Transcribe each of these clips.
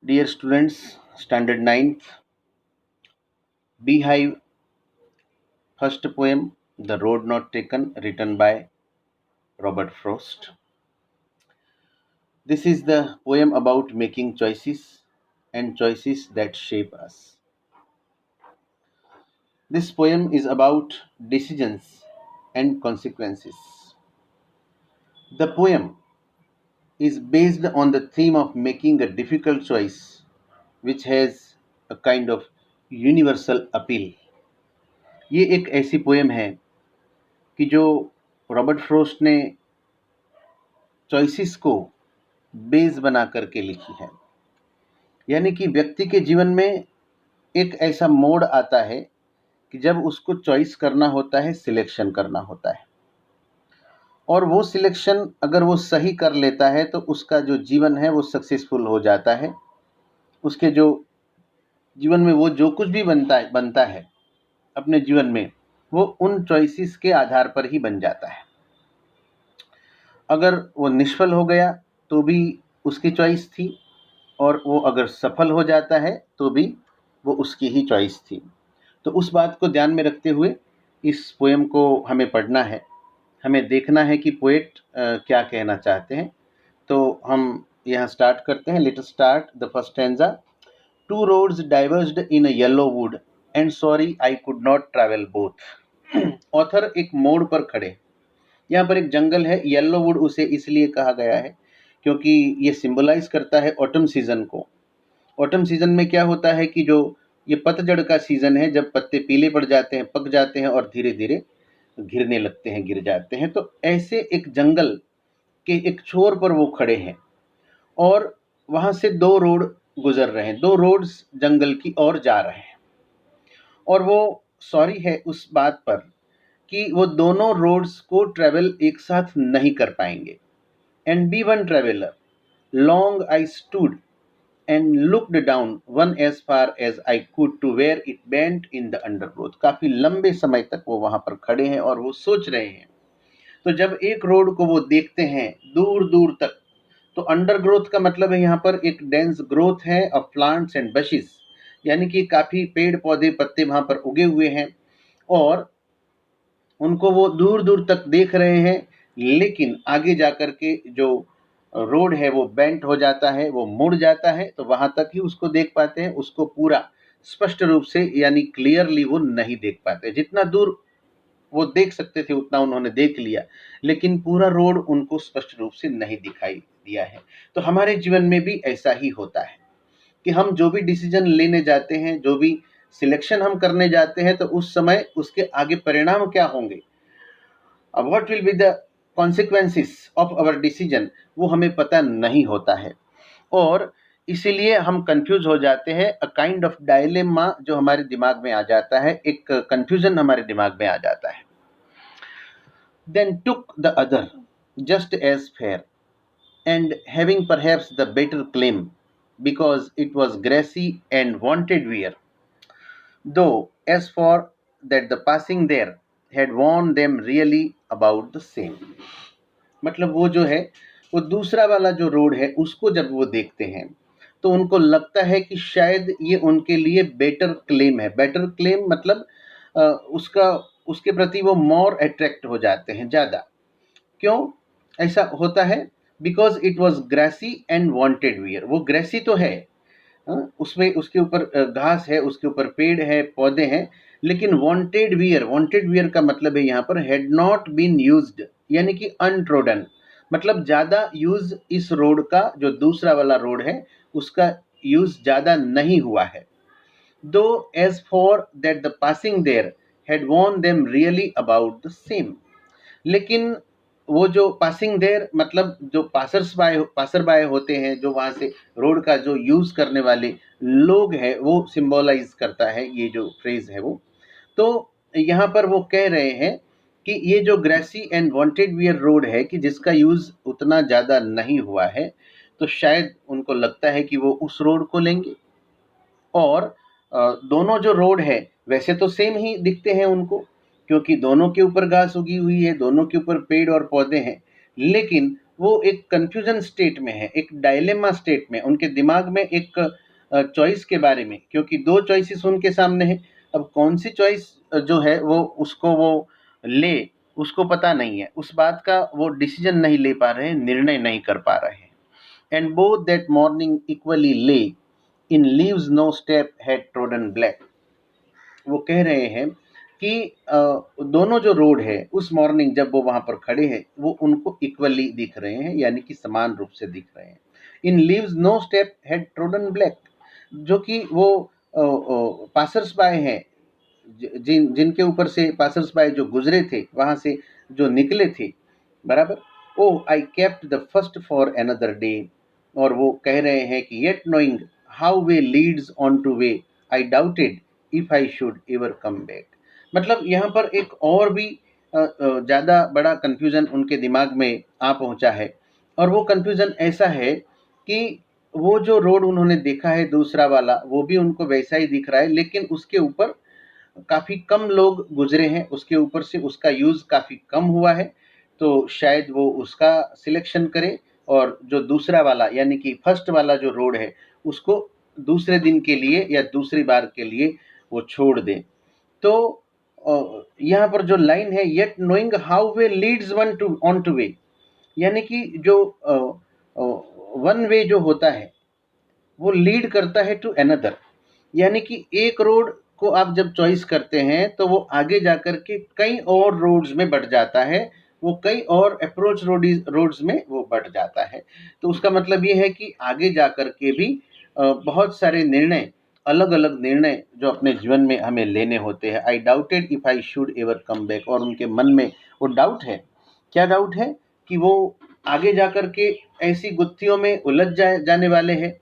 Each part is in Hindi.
Dear students, Standard 9th, Beehive, first poem, The Road Not Taken, written by Robert Frost. This is the poem about making choices and choices that shape us. This poem is about decisions and consequences. The poem is based on the theme of making a difficult choice, which has a kind of universal appeal. ये एक ऐसी पोएम है कि जो रॉबर्ट फ्रोस्ट ने चॉइसेस को बेस बना करके लिखी है। यानी कि व्यक्ति के जीवन में एक ऐसा मोड़ आता है कि जब उसको चॉइस करना होता है, सिलेक्शन करना होता है, और वो सिलेक्शन अगर वो सही कर लेता है तो उसका जो जीवन है वो सक्सेसफुल हो जाता है। उसके जो जीवन में वो जो कुछ भी बनता है अपने जीवन में, वो उन चॉइसेस के आधार पर ही बन जाता है। अगर वो निष्फल हो गया तो भी उसकी चॉइस थी, और वो अगर सफल हो जाता है तो भी वो उसकी ही चॉइस थी। तो उस बात को ध्यान में रखते हुए इस पोएम को हमें पढ़ना है, हमें देखना है कि पोएट क्या कहना चाहते हैं। तो हम यहाँ स्टार्ट करते हैं। Let us start the first stanza. Two roads diverged in a yellow wood and sorry I could not travel both. Author एक मोड़ पर खड़े। यहाँ पर एक जंगल है, येलो वुड उसे इसलिए कहा गया है क्योंकि ये सिंबलाइज करता है ऑटम सीजन को। ऑटम सीजन में क्या होता है कि जो ये पतझड़ का सीजन है, जब पत्ते पीले पड़ जाते हैं, पक जाते हैं और धीरे धीरे गिरने लगते हैं, गिर जाते हैं। तो ऐसे एक जंगल के एक छोर पर वो खड़े हैं और वहाँ से दो रोड गुजर रहे हैं, दो रोड्स जंगल की ओर जा रहे हैं, और वो सॉरी है उस बात पर कि वो दोनों रोड्स को ट्रेवल एक साथ नहीं कर पाएंगे। And be one traveller long I stood and looked down one as far as I could to where it bent in the undergrowth। काफी लंबे समय तक वो वहां पर खड़े हैं और वो सोच रहे हैं। तो जब एक रोड को वो देखते हैं दूर दूर तक, तो अंडरग्रोथ का मतलब है यहाँ पर एक डेंस ग्रोथ है ऑफ प्लांट्स एंड बशेस, यानी कि काफी पेड़ पौधे पत्ते वहां पर उगे हुए हैं और उनको वो दूर दूर तक देख रहे हैं। लेकिन आगे जाकर के जो रोड है वो बेंट हो जाता है, वो मुड़ जाता है, तो वहां तक ही उसको देख पाते हैं। उसको पूरा स्पष्ट रूप से यानी क्लियरली वो नहीं देख पाते। जितना दूर वो देख सकते थे उतना उन्होंने देख लिया, लेकिन पूरा रोड उनको स्पष्ट रूप से नहीं दिखाई दिया है। तो हमारे जीवन में भी ऐसा ही होता है कि हम जो भी डिसीजन लेने जाते हैं, जो भी सिलेक्शन हम करने जाते हैं, तो उस समय उसके आगे परिणाम क्या होंगे, what will be the consequences of our decision, वो हमें पता नहीं होता है। और इसीलिए हम कंफ्यूज हो जाते हैं। अ काइंड ऑफ डायलेमा जो हमारे दिमाग में आ जाता है, एक कंफ्यूजन हमारे दिमाग में आ जाता है। Then took the other just as fair and having perhaps the better claim because it was grassy and wanted wear, though as for that the passing there had warned them really about the same। मतलब वो जो है, वो दूसरा वाला जो रोड है उसको जब वो देखते हैं तो उनको लगता है कि शायद ये उनके लिए बेटर क्लेम है। बेटर क्लेम मतलब उसका उसके प्रति वो मोर अट्रैक्ट हो जाते हैं ज़्यादा। क्यों ऐसा होता है? Because it was grassy and wanted wear. वो ग्रेसी तो है, उसमें उसके ऊपर घास है, उसके ऊपर पेड़ है, पौधे हैं, लेकिन वांटेड वियर का मतलब है यहाँ पर हैड नॉट बीन यूज्ड, यानी कि अनट्रोडन, मतलब ज़्यादा यूज इस रोड का, जो दूसरा वाला रोड है उसका यूज ज़्यादा नहीं हुआ है। Though as for that the passing there had worn them really about the same. लेकिन वो जो पासिंग देयर मतलब जो पासर बाय होते हैं, जो वहाँ से रोड का जो यूज़ करने वाले लोग हैं, वो सिंबलाइज करता है ये जो फ्रेज है वो। तो यहाँ पर वो कह रहे हैं कि ये जो grassy and wanted wear road है कि जिसका यूज़ उतना ज़्यादा नहीं हुआ है, तो शायद उनको लगता है कि वो उस रोड को लेंगे। और दोनों जो रोड है वैसे तो सेम ही दिखते हैं उनको, क्योंकि दोनों के ऊपर घास उगी हुई है, दोनों के ऊपर पेड़ और पौधे हैं, लेकिन वो एक कन्फ्यूजन स्टेट में है, एक डायलेमा स्टेट में, उनके दिमाग में एक चॉइस के बारे में, क्योंकि दो चॉइसेस उनके सामने है। अब कौन सी चॉइस जो है वो उसको वो ले, उसको पता नहीं है, उस बात का वो डिसीजन नहीं ले पा रहे हैं, निर्णय नहीं कर पा रहे हैं। And both that morning equally lay in leaves no step had trodden black. वो कह रहे हैं कि दोनों जो रोड है उस मॉर्निंग जब वो वहां पर खड़े हैं वो उनको इक्वली दिख रहे हैं, यानी कि समान रूप से दिख रहे हैं। In leaves no step had trodden black, जो कि वो पासर्स बाय हैं, जिनके ऊपर से पासर्स बाय जो गुजरे थे, वहां से जो निकले थे, बराबर। Oh I kept the first for another day, और वो कह रहे हैं कि yet knowing how way leads on to way I doubted if I should ever come back. मतलब यहाँ पर एक और भी ज़्यादा बड़ा कंफ्यूजन उनके दिमाग में आ पहुंचा है, और वो कंफ्यूजन ऐसा है कि वो जो रोड उन्होंने देखा है दूसरा वाला, वो भी उनको वैसा ही दिख रहा है, लेकिन उसके ऊपर काफ़ी कम लोग गुजरे हैं, उसके ऊपर से उसका यूज़ काफ़ी कम हुआ है, तो शायद वो उसका सिलेक्शन करे, और जो दूसरा वाला यानी कि फर्स्ट वाला जो रोड है उसको दूसरे दिन के लिए या दूसरी बार के लिए वो छोड़ दें। तो यहाँ पर जो लाइन है, yet knowing how way Leeds one two on to वे, यानी कि जो वन वे जो होता है वो लीड करता है टू अनदर, यानी कि एक रोड को आप जब चॉइस करते हैं तो वो आगे जाकर के कई और रोड्स में बढ़ जाता है, वो कई और अप्रोच रोड्स में वो बढ़ जाता है। तो उसका मतलब ये है कि आगे जाकर के भी बहुत सारे निर्णय, अलग अलग निर्णय जो अपने जीवन में हमें लेने होते हैं। आई doubted if I should ever come back, और उनके मन में वो डाउट है। क्या डाउट है? कि वो आगे जाकर के ऐसी गुत्थियों में उलझ जाने वाले हैं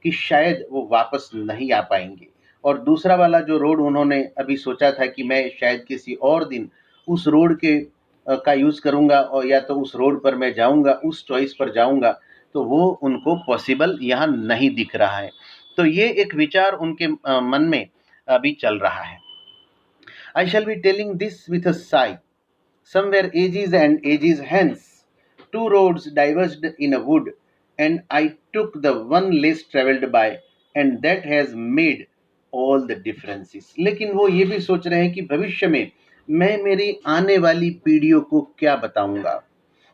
कि शायद वो वापस नहीं आ पाएंगे। और दूसरा वाला जो रोड उन्होंने अभी सोचा था कि मैं शायद किसी और दिन उस रोड के का यूज़ करूँगा, और या तो उस रोड पर मैं जाऊँगा, उस चॉइस पर जाऊँगा, तो वो उनको पॉसिबल यहाँ नहीं दिख रहा है। तो ये एक विचार उनके मन में अभी चल रहा है। I shall be telling this with a sigh, somewhere ages and ages hence, two roads diverged in a wood, and I took the one less traveled by, and that has made all the differences. लेकिन वो ये भी सोच रहे हैं कि भविष्य में मैं मेरी आने वाली पीढ़ियों को क्या बताऊंगा।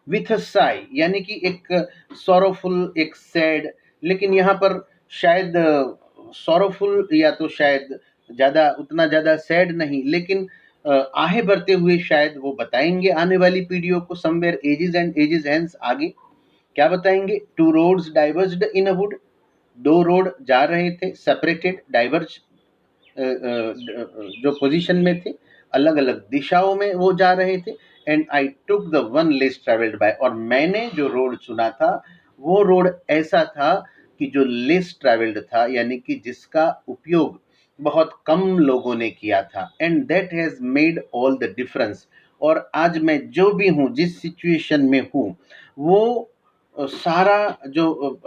विथ अ साई, यानी कि एक सॉरोफुल, एक सैड, लेकिन यहाँ पर शायद सॉरोफुल या तो शायद ज़्यादा, उतना ज़्यादा सैड नहीं, लेकिन आहे भरते हुए शायद वो बताएंगे आने वाली पीढ़ियों को। Somewhere ages and ages hence, आगे क्या बताएंगे? Two roads diverged in a wood, दो रोड जा रहे थे, सेपरेटेड, डाइवर्ज जो पोजीशन में थे, अलग अलग दिशाओं में वो जा रहे थे। And I took the one less travelled by, और मैंने जो रोड चुना था वो रोड ऐसा था कि जो लेस ट्रेवल्ड था, यानी कि जिसका उपयोग बहुत कम लोगों ने किया था। And that has made all the difference, और आज मैं जो भी हूँ, जिस सिचुएशन में हूँ, वो सारा जो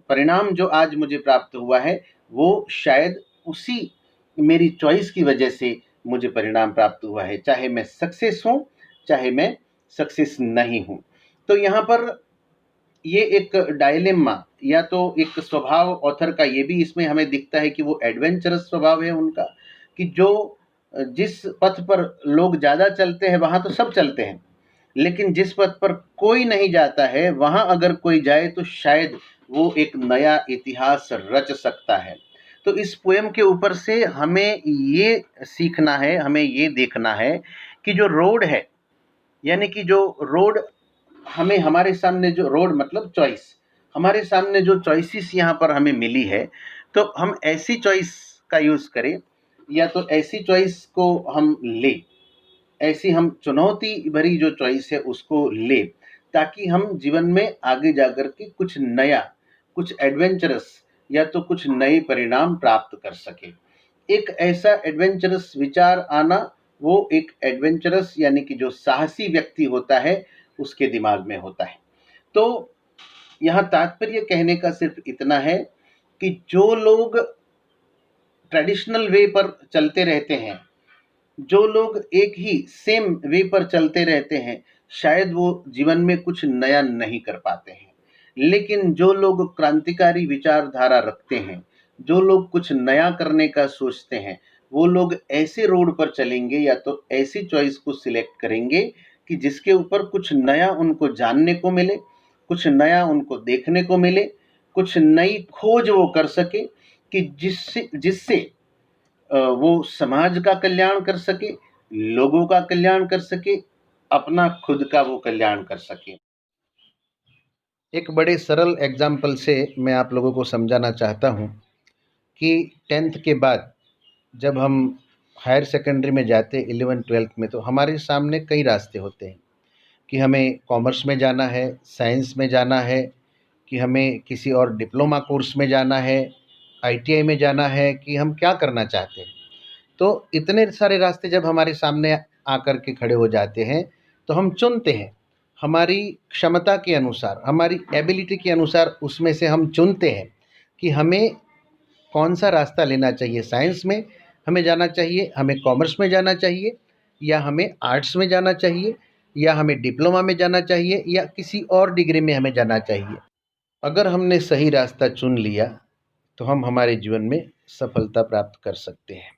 परिणाम जो आज मुझे प्राप्त हुआ है वो शायद उसी मेरी चॉइस की वजह से मुझे परिणाम प्राप्त हुआ है, चाहे मैं सक्सेस हूँ चाहे मैं सक्सेस नहीं हूँ। तो यहाँ पर ये एक डायलेमा या तो एक स्वभाव ऑथर का ये भी इसमें हमें दिखता है कि वो एडवेंचरस स्वभाव है उनका, कि जो जिस पथ पर लोग ज़्यादा चलते हैं वहाँ तो सब चलते हैं, लेकिन जिस पथ पर कोई नहीं जाता है वहाँ अगर कोई जाए तो शायद वो एक नया इतिहास रच सकता है। तो इस पोएम के ऊपर से हमें ये सीखना है, हमें ये देखना है कि जो रोड है, यानी कि जो रोड हमें, हमारे सामने जो रोड मतलब चॉइस, हमारे सामने जो चॉइसेस यहाँ पर हमें मिली है, तो हम ऐसी चॉइस का यूज़ करें, या तो ऐसी चॉइस को हम ले, ऐसी हम चुनौती भरी जो चॉइस है उसको ले, ताकि हम जीवन में आगे जाकर के कुछ नया, कुछ एडवेंचरस या तो कुछ नए परिणाम प्राप्त कर सके। एक ऐसा एडवेंचरस विचार आना, वो एक एडवेंचरस यानी कि जो साहसी व्यक्ति होता है उसके दिमाग में होता है। तो यहाँ तात्पर्य कहने का सिर्फ इतना है कि जो लोग ट्रेडिशनल वे पर चलते रहते हैं, जो लोग एक ही सेम वे पर चलते रहते हैं, शायद वो जीवन में कुछ नया नहीं कर पाते हैं। लेकिन जो लोग क्रांतिकारी विचारधारा रखते हैं, जो लोग कुछ नया करने का सोचते हैं, वो लोग ऐसे रोड पर चलेंगे या तो ऐसी चॉइस को सिलेक्ट करेंगे कि जिसके ऊपर कुछ नया उनको जानने को मिले, कुछ नया उनको देखने को मिले, कुछ नई खोज वो कर सके कि जिससे जिससे वो समाज का कल्याण कर सके, लोगों का कल्याण कर सके, अपना खुद का वो कल्याण कर सके। एक बड़े सरल एग्जाम्पल से मैं आप लोगों को समझाना चाहता हूँ कि 10th के बाद जब हम हायर सेकेंडरी में जाते 11th-12th में, तो हमारे सामने कई रास्ते होते हैं कि हमें कॉमर्स में जाना है, साइंस में जाना है, कि हमें किसी और डिप्लोमा कोर्स में जाना है, ITI में जाना है, कि हम क्या करना चाहते हैं। तो इतने सारे रास्ते जब हमारे सामने आकर के खड़े हो जाते हैं, तो हम चुनते हैं हमारी क्षमता के अनुसार, हमारी एबिलिटी के अनुसार, उसमें से हम चुनते हैं कि हमें कौन सा रास्ता लेना चाहिए। साइंस में हमें जाना चाहिए, हमें कॉमर्स में जाना चाहिए, या हमें आर्ट्स में जाना चाहिए, या हमें डिप्लोमा में जाना चाहिए, या किसी और डिग्री में हमें जाना चाहिए। अगर हमने सही रास्ता चुन लिया तो हम हमारे जीवन में सफलता प्राप्त कर सकते हैं।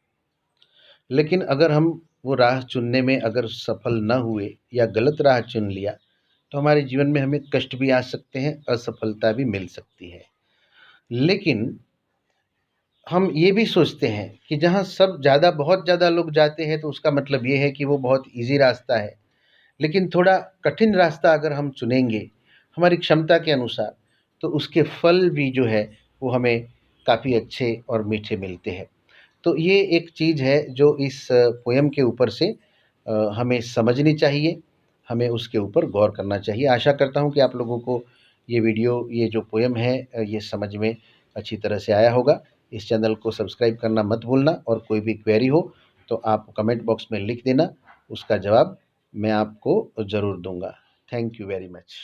लेकिन अगर हम वो राह चुनने में अगर सफल न हुए या गलत राह चुन लिया, तो हमारे जीवन में हमें कष्ट भी आ सकते हैं, असफलता भी मिल सकती है। लेकिन हम ये भी सोचते हैं कि जहाँ सब बहुत ज़्यादा लोग जाते हैं, तो उसका मतलब ये है कि वो बहुत ईज़ी रास्ता है। लेकिन थोड़ा कठिन रास्ता अगर हम चुनेंगे हमारी क्षमता के अनुसार, तो उसके फल भी जो है वो हमें काफ़ी अच्छे और मीठे मिलते हैं। तो ये एक चीज़ है जो इस पोएम के ऊपर से हमें समझनी चाहिए, हमें उसके ऊपर गौर करना चाहिए। आशा करता हूँ कि आप लोगों को ये वीडियो, ये जो पोएम है, ये समझ में अच्छी तरह से आया होगा। इस चैनल को सब्सक्राइब करना मत भूलना, और कोई भी क्वेरी हो तो आप कमेंट बॉक्स में लिख देना, उसका जवाब मैं आपको ज़रूर दूँगा। Thank you very much.